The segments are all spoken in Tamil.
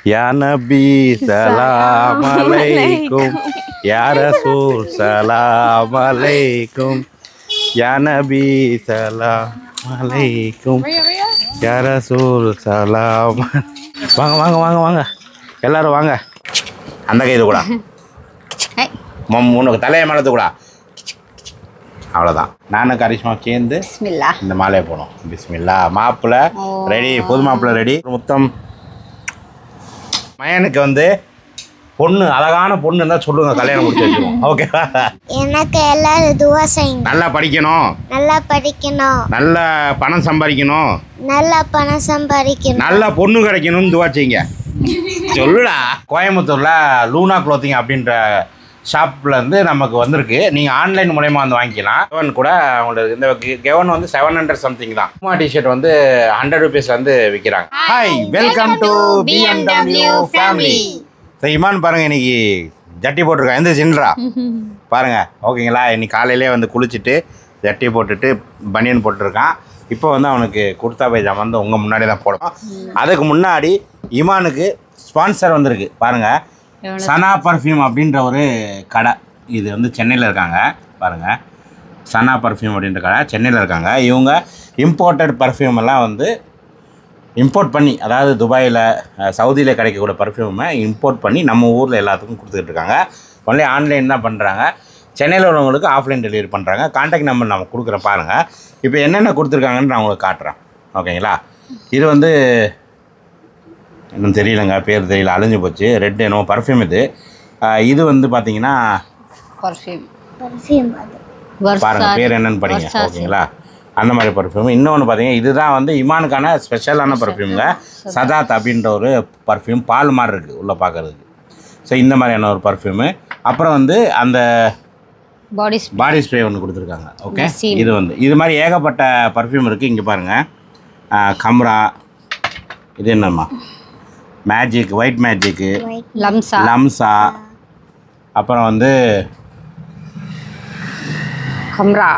யா நபி சலாம் அலைக்கும், யா ரசூல் சலாம் அலைக்கும், யா நபி சலாம் அலைக்கும், யா ரசூல் சலாம். வாங்க வாங்க வாங்க வாங்க எல்லாரும் வாங்க. அந்த கை இது கூட உனக்கு தலையை மேலத்து கூட. அவ்வளோதான். நானும் கரிஷ்மா சேர்ந்து இந்த மாலையை போனோம். பிஸ்மில்லா. மாப்பிள்ளை ரெடி, புது மாப்பிள்ளை ரெடி. மொத்தம் மயனுக்கு வந்து பொண்ணு, அழகான பொண்ணு இருந்தால் சொல்லுங்க, கல்யாணம் முடிச்சு வச்சுருவோம். ஓகேவா? எனக்கு எல்லாரும் துவா செய்யுங்க. நல்லா படிக்கணும், நல்லா படிக்கணும், நல்ல பணம் சம்பாதிக்கணும், நல்லா பணம் சம்பாதிக்கணும், நல்ல பொண்ணு கிடைக்கணும்னு துவா செய்யுங்க. சொல்லுடா. கோயம்புத்தூரில் லூனா க்ளோத்திங் அப்படின்ற ஷாப்பில் இருந்து நமக்கு வந்திருக்கு. நீங்கள் ஆன்லைன் மூலயமா வந்து வாங்கிக்கலாம். கெவன் கூட உங்களுக்கு இந்த கெவன் வந்து 700 சம்திங் தான். சும்மா டிஷர்ட் வந்து 100 rupees வந்து விற்கிறாங்க. Hi, welcome to BMW family. இமான் பாருங்க, இன்னைக்கு ஜட்டி போட்டிருக்கான். எந்த சின்ரா பாருங்க. ஓகேங்களா? இன்னைக்கு காலையிலே வந்து குளிச்சுட்டு ஜட்டி போட்டுட்டு பனியன் போட்டிருக்கான். இப்போ வந்து அவனுக்கு குர்தா பைஜாமா வந்து உங்கள் முன்னாடி தான் போடணும். அதுக்கு முன்னாடி இமானுக்கு ஸ்பான்சர் வந்திருக்கு பாருங்கள். சனா பர்ஃப்யூம் அப்படின்ற ஒரு கடை. இது வந்து சென்னையில் இருக்காங்க பாருங்கள். சனா பர்ஃப்யூம் அப்படின்ற கடை சென்னையில் இருக்காங்க. இவங்க இம்போர்ட்டட் பர்ஃப்யூம் எல்லாம் வந்து இம்போர்ட் பண்ணி, அதாவது துபாயில் சவுதியில் கிடைக்கக்கூடிய பர்ஃப்யூமை இம்போர்ட் பண்ணி நம்ம ஊரில் எல்லாத்துக்கும் கொடுத்துக்கிட்டு இருக்காங்க. ஒன்லி ஆன்லைன் தான் பண்ணுறாங்க. சென்னையில் உள்ளவங்களுக்கு ஆஃப்லைன் டெலிவரி பண்ணுறாங்க. கான்டாக்ட் நம்பர் நம்ம கொடுக்குறேன் பாருங்கள். இப்போ என்னென்ன கொடுத்துருக்காங்கன்னு நான் உங்களுக்கு காட்டுறேன். ஓகேங்களா? இது வந்து இன்னும் தெரியலங்க, பேர் தெரியல, அழிஞ்சு போச்சு. ரெட் என்னோ பர்ஃப்யூம் இது. இது வந்து பார்த்தீங்கன்னா பாருங்கள், பேர் என்னென்னு படிங்க. ஓகேங்களா? அந்த மாதிரி பர்ஃப்யூம். இன்னொன்று பார்த்தீங்கன்னா, இதுதான் வந்து இமானுக்கான ஸ்பெஷலான பர்ஃப்யூமுங்க. சதாத் அப்படின்ற ஒரு பர்ஃப்யூம். பால் மாதிரி இருக்குது உள்ளே பார்க்குறதுக்கு. ஸோ இந்த மாதிரியான ஒரு பர்ஃப்யூமு. அப்புறம் வந்து அந்த பாடி ஸ்ப்ரே ஒன்று கொடுத்துருக்காங்க. ஓகே, இது வந்து இது மாதிரி ஏகப்பட்ட பர்ஃப்யூம் இருக்குது. இங்கே பாருங்கள், கம்ரா, இது என்னம்மா, மேஜிக், ஒயிட் மேஜிக்கு, லம்சா, அப்புறம் வந்து கம்ரா,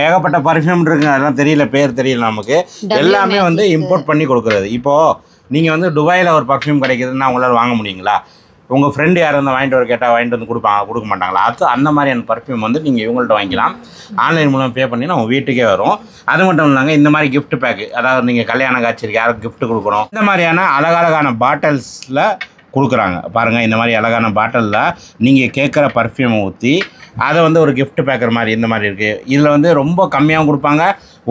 ஏகப்பட்ட பர்ஃப்யூம் இருக்குங்க. அதெல்லாம் தெரியல, பேர் தெரியல நமக்கு. எல்லாமே வந்து இம்போர்ட் பண்ணி கொடுக்குறது. இப்போது நீங்கள் வந்து துபாயில் ஒரு பர்ஃப்யூம் கிடைக்குதுன்னா உங்களால் வாங்க முடியுங்களா? உங்கள் ஃப்ரெண்டு யாரும் வந்து வாங்கிட்டு வர கேட்டால் வாங்கிட்டு வந்து கொடுக்க மாட்டாங்களா? அது அந்த மாதிரியான பர்ஃப்யூம் வந்து நீங்கள் இவங்கள்ட்ட வாங்கிக்கலாம். ஆன்லைன் மூலம் பே பண்ணிங்கன்னா உங்கள் வீட்டுக்கே வரும். அது மட்டும் இல்லைங்க, இந்த மாதிரி கிஃப்ட் பேக்கு, அதாவது நீங்கள் கல்யாண காட்சிக்கு யாருக்கு கிஃப்ட் கொடுக்கணும், இந்த மாதிரியான அழகழகான பாட்டில்ஸில் கொடுக்குறாங்க பாருங்கள். இந்த மாதிரி அழகான பாட்டிலில் நீங்கள் கேட்குற பர்ஃப்யூமை ஊற்றி அதை வந்து ஒரு கிஃப்ட் பேக்கர் மாதிரி இந்த மாதிரி இருக்குது. இதில் வந்து ரொம்ப கம்மியாகவும் கொடுப்பாங்க.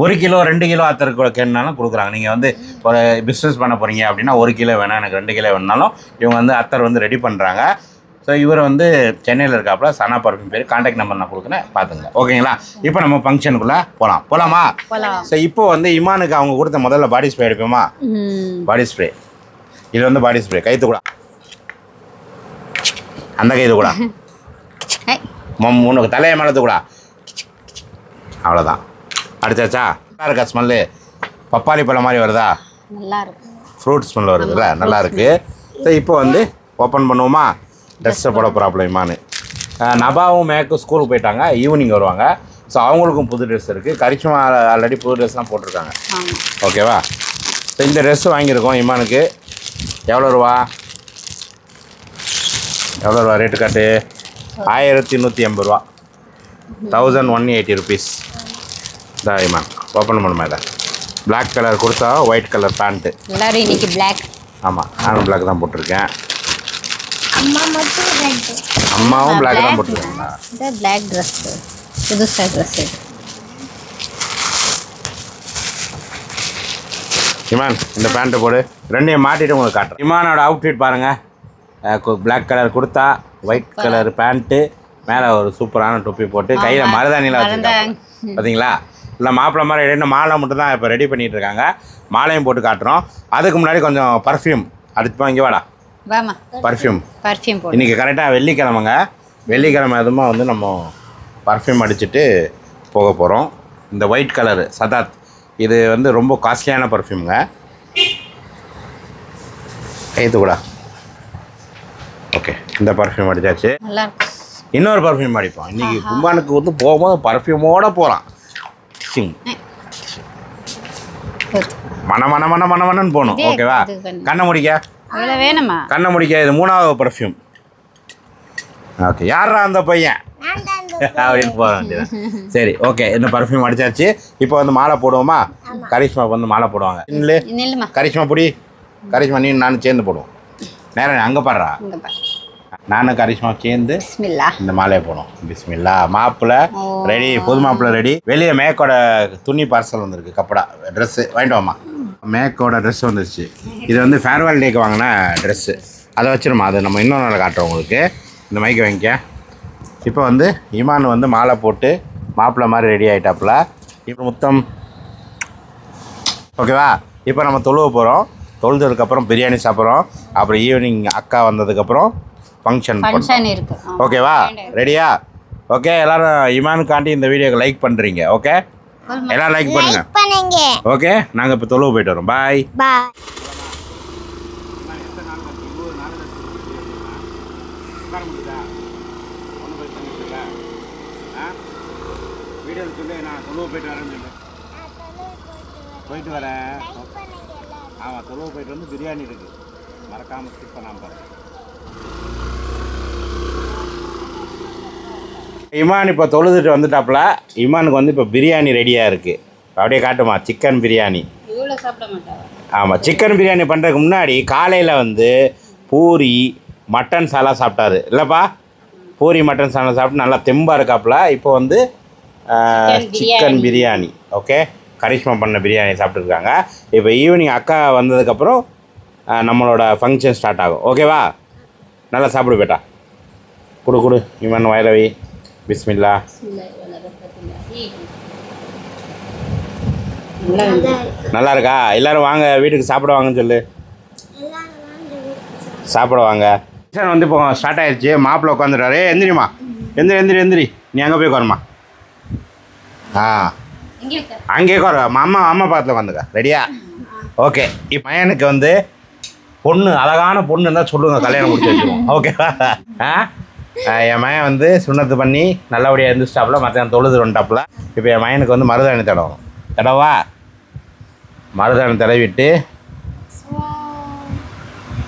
1 கிலோ 2 கிலோ அத்தருக்கு கேட்டாலும் கொடுக்குறாங்க. நீங்கள் வந்து ஒரு பிஸ்னஸ் பண்ண போகிறீங்க அப்படின்னா 1 கிலோ வேணாம், எனக்கு 2 கிலோ வேணாலும் இவங்க வந்து அத்தர் வந்து ரெடி பண்ணுறாங்க. ஸோ இவர் வந்து சென்னையில் இருக்காப்புல. சனா பர்ஃப்யூம் பேர். கான்டாக்ட் நம்பர் நான் கொடுக்குறேன், பார்த்துங்க. ஓகேங்களா? இப்போ நம்ம ஃபங்க்ஷனுக்குள்ளே போகலாமா? ஸோ இப்போ வந்து இமானுக்கு அவங்க கொடுத்த முதல்ல பாடி ஸ்ப்ரே எடுப்போமா? Body spray. இது வந்து பாடி ஸ்ப்ரே. கைத்து கூட, அந்த கைது கூட, உனக்கு தலையை மேலத்து கூட. அவ்வளோதான். அடிச்சாச்சா? நல்லா இருக்கா ஸ்மெல்லு? பப்பாளி பழம் மாதிரி வருதா? நல்லா இருக்கு. ஃப்ரூட் ஸ்மெல் வருதுல்ல, நல்லா இருக்குது. ஸோ இப்போ வந்து ஓப்பன் பண்ணுவோமா? ட்ரெஸ்ஸை போட ப்ராப்ளம் இமானு. நபாவும் மேக்கும் ஸ்கூலுக்கு போயிட்டாங்க, ஈவினிங் வருவாங்க. ஸோ அவங்களுக்கும் புது ட்ரெஸ் இருக்குது. கரிஷ்மா ஆல்ரெடி புது ட்ரெஸ்லாம் போட்டிருக்காங்க. ஓகேவா? ஸோ இந்த ட்ரெஸ்ஸு வாங்கியிருக்கோம் இமானுக்கு. எவ்வளோ ரூபா ரேட்டு காட்டு? 1180 ரூபா. 1180 rupees. தான் இமான் ஓப்பன் பண்ணுமா? இதை பிளாக் கலர் கொடுத்தா, ஒயிட் கலர் பேண்ட்டு. எல்லாரும் இன்னைக்கு பிளாக். ஆமாம், நானும் பிளாக் தான் போட்டிருக்கேன். அம்மாவும் பிளாக் தான் போட்டிருக்காங்களா? பிளாக் ட்ரெஸ், புதுசாக ட்ரெஸ். இமான் இந்த பேண்ட்டு போடு. ரெண்டையும் மாட்டிட்டு உங்களுக்கு காட்டுறேன். இமானோட அவுட்ஃபிட் பாருங்கள். பிளாக் கலர் கொடுத்தா, ஒயிட் கலர் பேண்ட்டு, மேலே ஒரு சூப்பரான தொப்பி போட்டு கையில் மருதாணியில் வச்சுருக்காங்க. பார்த்தீங்களா? இல்லை மாப்பிள்ளை மாதிரி ரெண்டு மாலை மட்டும் தான் இப்போ ரெடி பண்ணிகிட்டு இருக்காங்க. மாலையும் போட்டு காட்டுறோம். அதுக்கு முன்னாடி கொஞ்சம் பர்ஃப்யூம் அடிச்சுப்போம். இங்கே வாடா. பர்ஃப்யூம் இன்றைக்கி கரெக்டாக வெள்ளிக்கிழமைங்க. வெள்ளிக்கிழமை அதுமா வந்து நம்ம பர்ஃப்யூம் அடிச்சுட்டு போக போகிறோம். இந்த ஒயிட் கலரு சதாத், இது வந்து ரொம்ப காஸ்ட்லியான பர்ஃப்யூமுங்க. கைத்து கூட. ஓகே, இந்த பர்ஃப்யூம் அடித்தாச்சு. இன்னொரு பர்ஃப்யூம் அடிப்போம். இன்றைக்கி கும்பானுக்கு வந்து போகும்போது பர்ஃப்யூமோடு போகலாம். மன மன மன மனன்னு போகணும். ஓகேவா? கண்ணை முடிக்க. இவ்வளோ வேணுமா? கண்ணை முடிக்க இது 3வது பர்ஃப்யூம். ஓகே, யாரா அந்த பையன் அப்படின்னு போக வேண்டியதான். சரி, ஓகே, இந்த பர்ஃப்யூம் அடிச்சாச்சு. இப்போ வந்து மாலை போடுவோமா? கரிஷ்மாவுக்கு வந்து மாலை போடுவாங்க. நில்லுமா. கரிஷ்மா பொடி, கரிஷ்மா நீ நானும் சேர்ந்து போடுவோம். நேரம் அங்கே பாடுறா. நானும் கரிஷ்மா சேர்ந்து இந்த மாலையை போடும். பிஸ்மில்லா. மாப்பிள்ளை ரெடி, புது மாப்பிள்ளை ரெடி. வெளியே மேக்கோட துணி பார்சல் வந்துருக்கு, கப்படா ட்ரெஸ்ஸு வாங்கிட்டு வாமா. மேக்கோட ட்ரெஸ் வந்துருச்சு. இது வந்து ஃபேர்வெல் டேக்கு வாங்கின ட்ரெஸ்ஸு. அதை வச்சிருமா, அது நம்ம இன்னொரு நாள் காட்டுறோம் உங்களுக்கு. இந்த மைக்கை வாங்கிக்க. இப்போ வந்து இமான் வந்து மாலை போட்டு மாப்பிள்ளை மாதிரி ரெடி ஆகிட்டாப்புல. இப்போ மொத்தம் ஓகேவா? இப்போ நம்ம தொழுவ போகிறோம். தொழுதுக்கப்புறம் பிரியாணி சாப்பிட்றோம். அப்புறம் ஈவினிங் அக்கா வந்ததுக்கப்புறம் ஃபங்க்ஷன் இருக்கு. ஓகேவா? ரெடியா? ஓகே, எல்லாரும் இமானுக்காண்டி இந்த வீடியோக்கு லைக் பண்ணுறீங்க. ஓகே, எல்லாரும் லைக் பண்ணுங்க. ஓகே, நாங்கள் இப்போ தொழுவ போயிட்டு வரோம். பாய் பாய். போயிட்டு வரேன். ஆமாம், தொழுவ போயிட்டு வந்து பிரியாணி இருக்குது, மறக்காமல் ஸ்கிப் பண்ணாமல் பாருங்கள். இமான் இப்போ தொழுதுட்டு வந்துட்டாப்புல. இமானுக்கு வந்து இப்போ பிரியாணி ரெடியாக இருக்குது. அப்படியே காட்டுமா, சிக்கன் பிரியாணி. ஆமாம், சிக்கன் பிரியாணி பண்ணுறதுக்கு முன்னாடி காலையில் வந்து பூரி மட்டன் சாலா சாப்பிட்டாரு இல்லைப்பா? பூரி மட்டன் சாலா சாப்பிட்டு நல்லா தெம்பாக இருக்காப்புல. இப்போ வந்து சிக்கன் பிரியாணி. ஓகே, கரிஷ்மா பண்ண பிரியாணி சாப்பிட்டுருக்காங்க. இப்போ ஈவினிங் அக்கா வந்ததுக்கப்புறம் நம்மளோட ஃபங்க்ஷன் ஸ்டார்ட் ஆகும். ஓகேவா? நல்லா சாப்பிடு பேட்டா. கொடு கொடு இமான் வாயிலவி. பிஸ்மில்லா. நல்லா இருக்கா? எல்லோரும் வாங்க வீட்டுக்கு சாப்பிட வாங்கன்னு சொல்லு. சாப்பிட வாங்க. வந்து இப்போ ஸ்டார்ட் ஆயிடுச்சு. மாப்பிள்ளை உட்காந்துட்டாரு. எந்திரிமா, எந்திரி. நீ அங்கே போய் உட்காருமா. அங்கே உட்காரு. அம்மா பக்கத்தில் உட்காந்துக்க. ரெடியா? ஓகே, இப்போ பையனுக்கு வந்து பொண்ணு, அழகான பொண்ணு இருந்தால் சொல்லுங்க, கல்யாணம் முடிச்சு வச்சுருவோம். ஓகேவா? என் மயன் வந்து சுண்ணத்து பண்ணி நல்லபடியாக இருந்துச்சிட்டாப்புல. மற்ற தொழுது வந்துட்டாப்புல. இப்போ என் மயனுக்கு வந்து மருதாணி தடவணும். தடவா? மருதாணி தடவிட்டு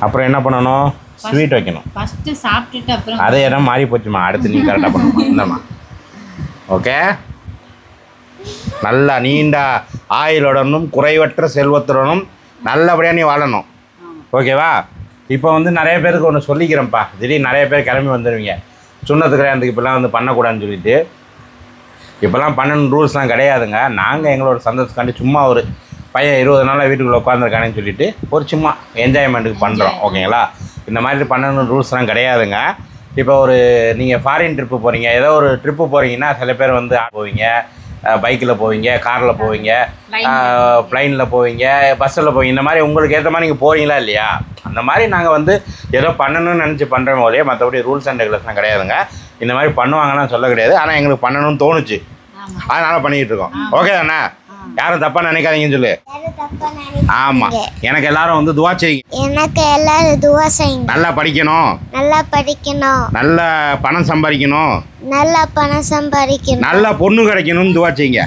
அப்புறம் என்ன பண்ணணும்? ஸ்வீட் வைக்கணும். ஃபர்ஸ்ட் சாப்பிட்டுட்டு அப்புறம் அதே இடம் மாறி போச்சுமா. அடுத்து நீ கரெக்டாக பண்ணணுமா? இந்தம்மா. ஓகே, நல்லா நீண்ட ஆயுளுடனும் குறைவற்ற செல்வத்துடனும் நல்லபடியாக நீ வாழணும். ஓகேவா? இப்போ வந்து நிறைய பேருக்கு ஒன்று சொல்லிக்கிறேன்ப்பா. திடீர்னு நிறைய பேர் கிளம்பி வந்துடுவீங்க. சுண்ணத்து கல்யாணத்துக்கு இப்போலாம் வந்து பண்ணக்கூடாதுன்னு சொல்லிட்டு. இப்போல்லாம் பண்ணணும் ரூல்ஸ்லாம் கிடையாதுங்க. நாங்கள் எங்களோட சந்தோஷத்துக்காண்டி சும்மா ஒரு பையன் 20 நாளாக வீட்டுக்குள்ளே உட்காந்துருக்கானேன்னு சொல்லிட்டு ஒரு சும்மா என்ஜாய்மெண்ட்டுக்கு பண்ணுறோம். ஓகேங்களா? இந்த மாதிரி பண்ணணும் ரூல்ஸ்லாம் கிடையாதுங்க. இப்போ ஒரு நீங்கள் ஃபாரின் ட்ரிப்பு போகிறீங்க, ஏதோ ஒரு ட்ரிப்பு போகிறீங்கன்னா சில பேர் வந்து போவீங்க, பைக்கில் போவீங்க, காரில் போவீங்க, ப்ளைனில் போவீங்க, பஸ்ஸில் போவீங்க. இந்த மாதிரி உங்களுக்கு ஏற்ற மாதிரி நீங்கள் போகிறீங்களா இல்லையா? அந்த மாதிரி நாங்கள் வந்து ஏதோ பண்ணணும்னு நினச்சி பண்ணுற போதே, மற்றபடி ரூல்ஸ் அண்ட் ரெகுலேஷன் கிடையாதுங்க. இந்த மாதிரி பண்ணுவாங்கன்னு சொல்ல கிடையாது. ஆனால் எங்களுக்கு பண்ணணும்னு தோணுச்சு, அதனால் பண்ணிக்கிட்டு இருக்கோம். ஓகே தானே? யாரும் தப்பாக நினைக்காதீங்கன்னு சொல்லு. ஆமாம், எனக்கு எல்லாரும் வந்து துவா செய்யுங்க. நல்லா படிக்கணும், நல்ல பணம் சம்பாதிக்கணும், நல்ல பொண்ணு கிடைக்கணும்னு துவா செய்யுங்க.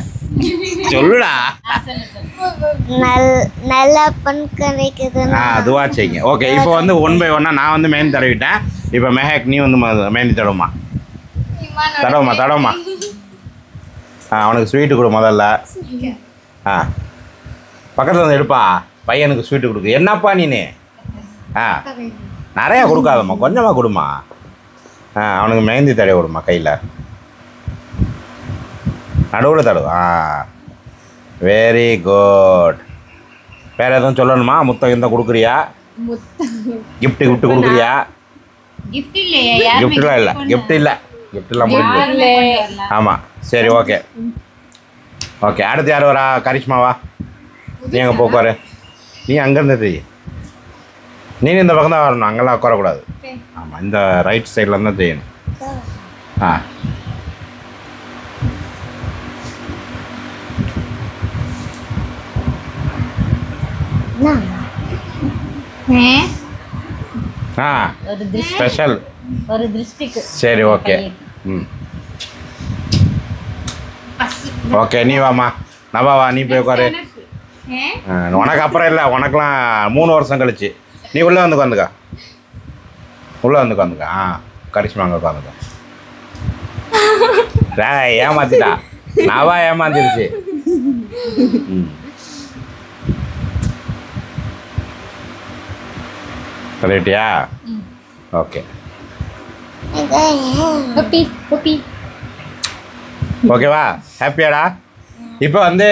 சொல்லுடா. நல்ல பொண்ணு கிடைக்குது. துவா செய்யுங்க. ஓகே, இப்போ வந்து 1 by 1 நான் வந்து மெஹந்தி தடவிட்டேன். இப்போ மெஹக் நீ வந்து மெஹந்தி தடவுமா. அவனுக்கு ஸ்வீட்டு கொடு முதல்ல. பக்கத்தில் வந்து எடுப்பா. பையனுக்கு ஸ்வீட்டு கொடுக்கு. என்னப்பா நீனு? நிறையா கொடுக்காதம்மா, கொஞ்சமாக கொடுமா. அவனுக்கு மெஹந்தி தடவை கொடுமா கையில். நடுவில் தடவு. Very good. வேறு எதுவும் சொல்லணுமா? முத்தம் இந்த கொடுக்குறியா? கிஃப்ட்டு கொடுக்குறியா? கிஃப்ட்லாம் இல்லை. கிஃப்ட்லாம் முடிஞ்சு. ஆமாம், சரி, ஓகே. அடுத்து யார் வரா? கரிஷ்மாவா? நீ அங்கே போக்குவாரு. நீ அங்கேருந்து நீ இந்த பக்கம் தான் வரணும், அங்கெல்லாம் உட்காரக்கூடாது. ஆமாம், இந்த ரைட் சைடில் தான் செய்யணும். ஸ்பெஷல் ஒரு திருஷ்டிக்கு. சரி, ஓகே. ஓகே, நீ வாமா. நவாவா, நீ போய் உட்காரு. உனக்கு அப்புறம் இல்லை, உனக்கெலாம் 3 வருஷம் கழிச்சு. நீ உள்ளே வந்து உட்காந்துக்கா, உள்ளே வந்து உட்காந்துக்கா. கரிஷ்மா அங்கே உட்காந்துக்கா. ஏமாத்திட்டா, நாவா ஏமாத்திருச்சு. கரெக்டியா? Okay puppy puppy. ஓகேவா? ஹாப்பியாடா? இப்போ வந்து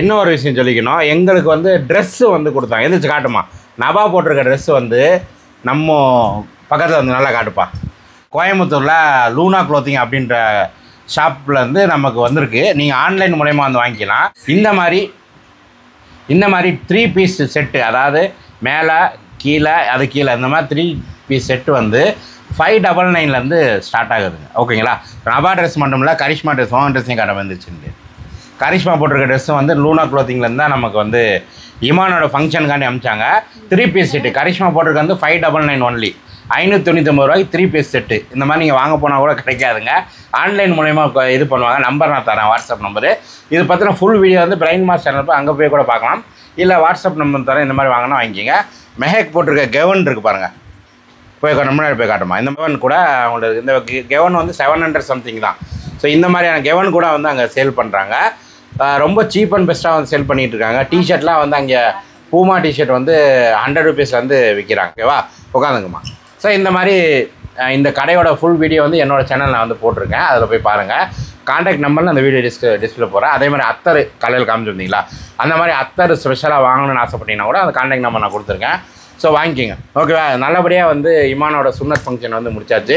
இன்னொரு விஷயம் சொல்லிக்கணும். எங்களுக்கு வந்து ட்ரெஸ்ஸு வந்து கொடுத்தாங்க. எந்திரிச்சு காட்டுமா. நபா போட்டிருக்க ட்ரெஸ்ஸு வந்து நம்ம பக்கத்தில் வந்து நல்லா காட்டுப்பா. கோயம்புத்தூரில் லூனா க்ளோத்திங் அப்படின்ற ஷாப்லேருந்து நமக்கு வந்திருக்கு. நீங்கள் ஆன்லைன் மூலயமா வந்து வாங்கிக்கலாம். இந்த மாதிரி 3 பீஸ் செட்டு, அதாவது மேலே கீழே அது கீழே இந்த மாதிரி 3 பீஸ் செட்டு வந்து 599 ஸ்டார்ட் ஆகுதுங்க. ஓகேங்களா? நபா ட்ரெஸ் மட்டும் இல்லை, கரிஷ்மா ட்ரெஸ் வாங்க ட்ரெஸ்ஸையும் காட்ட வந்துருச்சுங்க. கரிஷ்மா போட்டிருக்க ட்ரெஸ்ஸு வந்து லூனா க்ளோத்திங்லேருந்து தான் நமக்கு வந்து இமானோட ஃபங்க்ஷனுக்காண்டி அமிச்சாங்க. 3 பீஸ் செட்டு கரிஷ்மா போட்டிருக்க வந்து 599 ஒன்லி. 599 ரூபாய்க்கு 3 பீஸ் செட்டு. இந்த மாதிரி நீங்கள் வாங்க போனால் கூட கிடைக்காதுங்க. ஆன்லைன் மூலயமா இது பண்ணுவாங்க. நம்பர் நான் தரேன், வாட்ஸ்அப் நம்பரு. இது பற்றின ஃபுல் வீடியோ வந்து பிரைன் மாஸ் சேனல் போய் அங்கே போய் கூட பார்க்கலாம். இல்லை வாட்ஸ்அப் நம்பர் தரேன். இந்த மாதிரி வாங்கினா வாங்கிக்கிங்க. மெஹேக் போட்டிருக்க கெவன் இருக்குது பாருங்கள், போய் முன்னாடி போய் காட்டுமா. இந்த கெவன் கூட அவங்களுக்கு இந்த கெவன் வந்து 700 சம்திங் தான். ஸோ இந்த மாதிரியான கெவன் கூட வந்து அங்கே சேல் பண்ணுறாங்க. ரொம்ப சீப் அண்ட் பெஸ்ட்டாக வந்து சேல் பண்ணிகிட்டு இருக்காங்க. டிஷர்ட்லாம் வந்து அங்கே பூமா டிஷர்ட் வந்து 100 ருபீஸ் வந்து விற்கிறாங்க. ஓகேவா? உட்காந்துங்கம்மா. ஸோ இந்த மாதிரி இந்த கடையோட ஃபுல் வீடியோ வந்து என்னோடய சேனல் நான் வந்து போட்டிருக்கேன். அதில் போய் பாருங்கள். கான்டாக்ட் நம்பரில் அந்த வீடியோ டிஸ்பிளே போகிறேன். அதே மாதிரி அத்தர் கலையில் காமிச்சிருந்தீங்களா, அந்த மாதிரி அத்தர் ஸ்பெஷலாக வாங்கணும்னு ஆசைப்பட்டீங்கன்னா கூட அந்த கான்டாக்ட் நம்பர் நான் கொடுத்துருக்கேன். ஸோ வாங்கிக்கிங்க. ஓகேவா? நல்லபடியாக வந்து இமானோட சுன்னத் ஃபங்க்ஷன் வந்து முடிச்சாச்சு.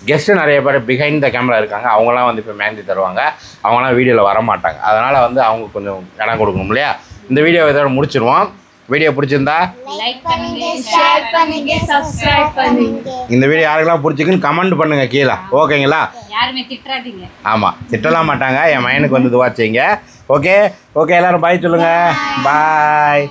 கெஸ்ட்டு நிறைய பேர் பிஹைண்ட் த கேமரா இருக்காங்க. அவங்களாம் வந்து இப்போ மேந்தி தருவாங்க. அவங்களாம் வீடியோவில் வர மாட்டாங்க. அதனால் வந்து அவங்க கொஞ்சம் இடம் கொடுக்கணும் இல்லையா? இந்த வீடியோ இதோட முடிச்சிருவோம். வீடியோ பிடிச்சிருந்தா லைக் பண்ணுங்க, ஷேர் பண்ணுங்க, சப்ஸ்கிரைப் பண்ணுங்க. இந்த வீடியோ யாருக்கெல்லாம் பிடிச்சிக்குன்னு கமெண்ட் பண்ணுங்க கீழே. ஓகேங்களா? யாருமே திட்டாதீங்க. ஆமாம், திட்டலாம் மாட்டாங்க. என் மையனுக்கு வந்து இதுவா செய்யுங்க. ஓகே ஓகே, எல்லோரும் பாய் சொல்லுங்கள். பாய்.